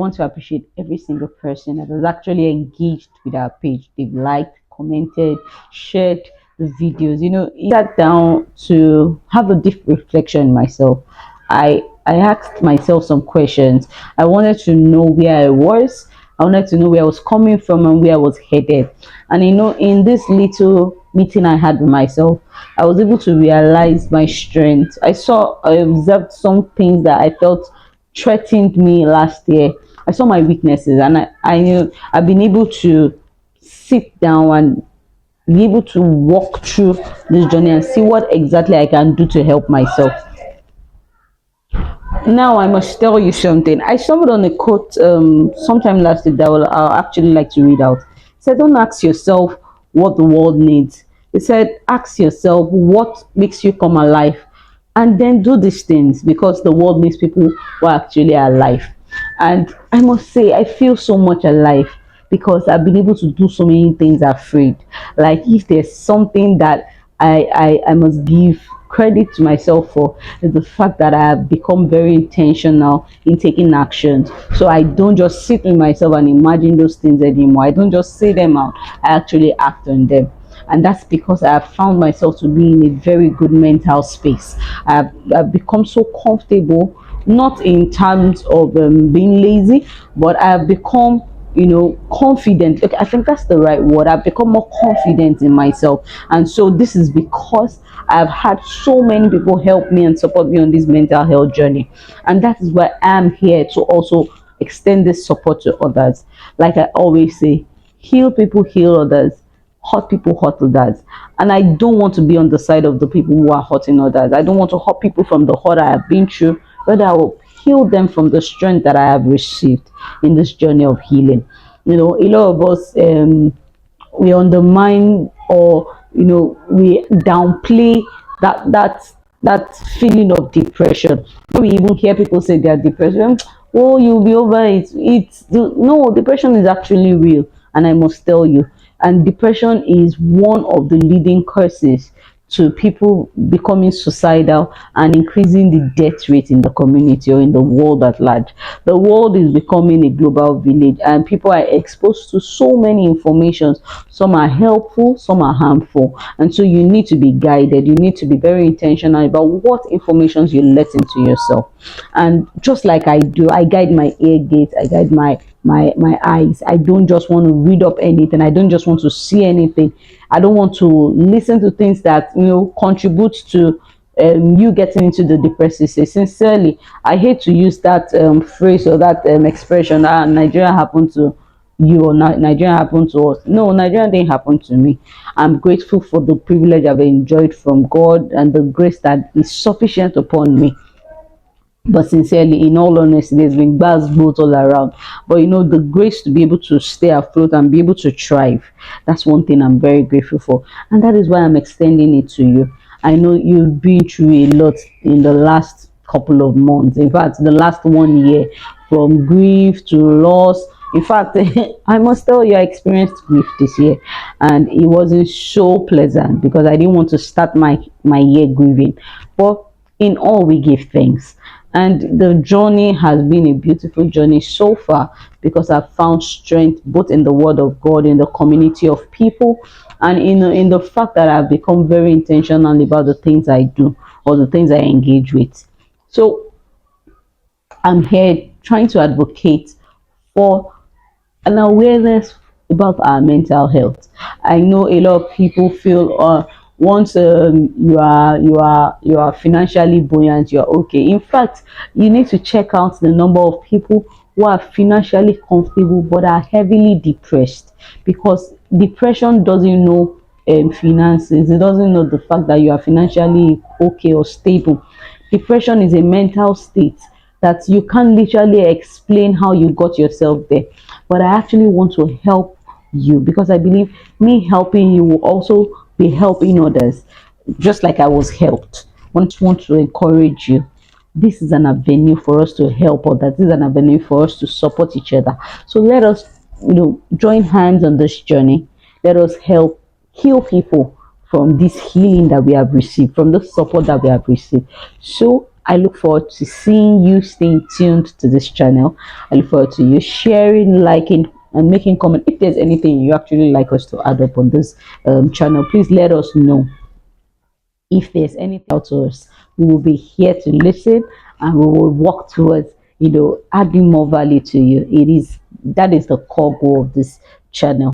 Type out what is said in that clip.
want to appreciate every single person that has actually engaged with our page. They've liked, commented, shared the videos. It sat down to have a deep reflection myself. I asked myself some questions. I wanted to know where I was. I wanted to know where I was coming from and where I was headed. And in this little meeting I had with myself, I was able to realize my strength. I observed some things that I felt threatened me last year. I saw my weaknesses, and I knew I've been able to sit down and be able to walk through this journey and see what exactly I can do to help myself. Now I must tell you something. I stumbled on a quote sometime last week that I'll actually like to read out. It said, "Don't ask yourself what the world needs." It said, "Ask yourself what makes you come alive, and then do these things because the world needs people who are actually alive." And I must say, I feel so much alive because I've been able to do so many things afraid. Like if there's something that I must give credit to myself for is the fact that I have become very intentional in taking actions. So I don't just sit with myself and imagine those things anymore. I don't just say them out. I actually act on them. And that's because I have found myself to be in a very good mental space. I've become so comfortable, not in terms of being lazy, but I have become confident. Okay, I think that's the right word. I've become more confident in myself, and so this is because I've had so many people help me and support me on this mental health journey, and that is why I'm here to also extend this support to others. Like I always say, heal people, heal others. Hurt people, hurt others. And I don't want to be on the side of the people who are hurting others. I don't want to hurt people from the hurt I have been through, but I will heal them from the strength that I have received in this journey of healing. A lot of us, we undermine, or we downplay that feeling of depression. When we even hear people say they are depressed, oh, you'll be over it. No, depression is actually real, and I must tell you. And depression is one of the leading causes to people becoming suicidal and increasing the death rate in the community or in the world at large. The world is becoming a global village, and people are exposed to so many informations. Some are helpful, some are harmful, and so you need to be guided. You need to be very intentional about what informations you let into yourself. And just like I do, I guide my ear gate, I guide my eyes. I don't just want to read up anything. I don't just want to see anything. I don't want to listen to things that contribute to you getting into the depressive state. Sincerely, I hate to use that phrase or that expression that Nigeria happened to you, or Nigeria happened to us. No, Nigeria didn't happen to me. I'm grateful for the privilege I've enjoyed from God and the grace that is sufficient upon me. But sincerely, in all honesty, there's been bad both all around. But the grace to be able to stay afloat and be able to thrive, that's one thing I'm very grateful for. And that is why I'm extending it to you. I know you've been through a lot in the last couple of months. In fact, the last 1 year, from grief to loss. In fact, I must tell you, I experienced grief this year, and it wasn't so pleasant because I didn't want to start my year grieving. But in all, we give thanks, and the journey has been a beautiful journey so far because I've found strength both in the Word of God, in the community of people, and in the fact that I've become very intentional about the things I do or the things I engage with. So I'm here trying to advocate for an awareness about our mental health. I know a lot of people feel once you are financially buoyant, you're okay. In fact, you need to check out the number of people who are financially comfortable but are heavily depressed, because depression doesn't know finances. It doesn't know the fact that you are financially okay or stable. Depression is a mental state that you can't literally explain how you got yourself there. But I actually want to help you because I believe me helping you will also be helping others, just like I was helped. I just want to encourage you. This is an avenue for us to help others. This is an avenue for us to support each other. So let us, join hands on this journey. Let us help heal people from this healing that we have received, from the support that we have received. So I look forward to seeing you staying tuned to this channel. I look forward to you sharing, liking, and making comment. If there's anything you actually like us to add up on this channel, please let us know. If there's anything out to us, we will be here to listen, and we will work towards, adding more value to you. That is the core goal of this channel.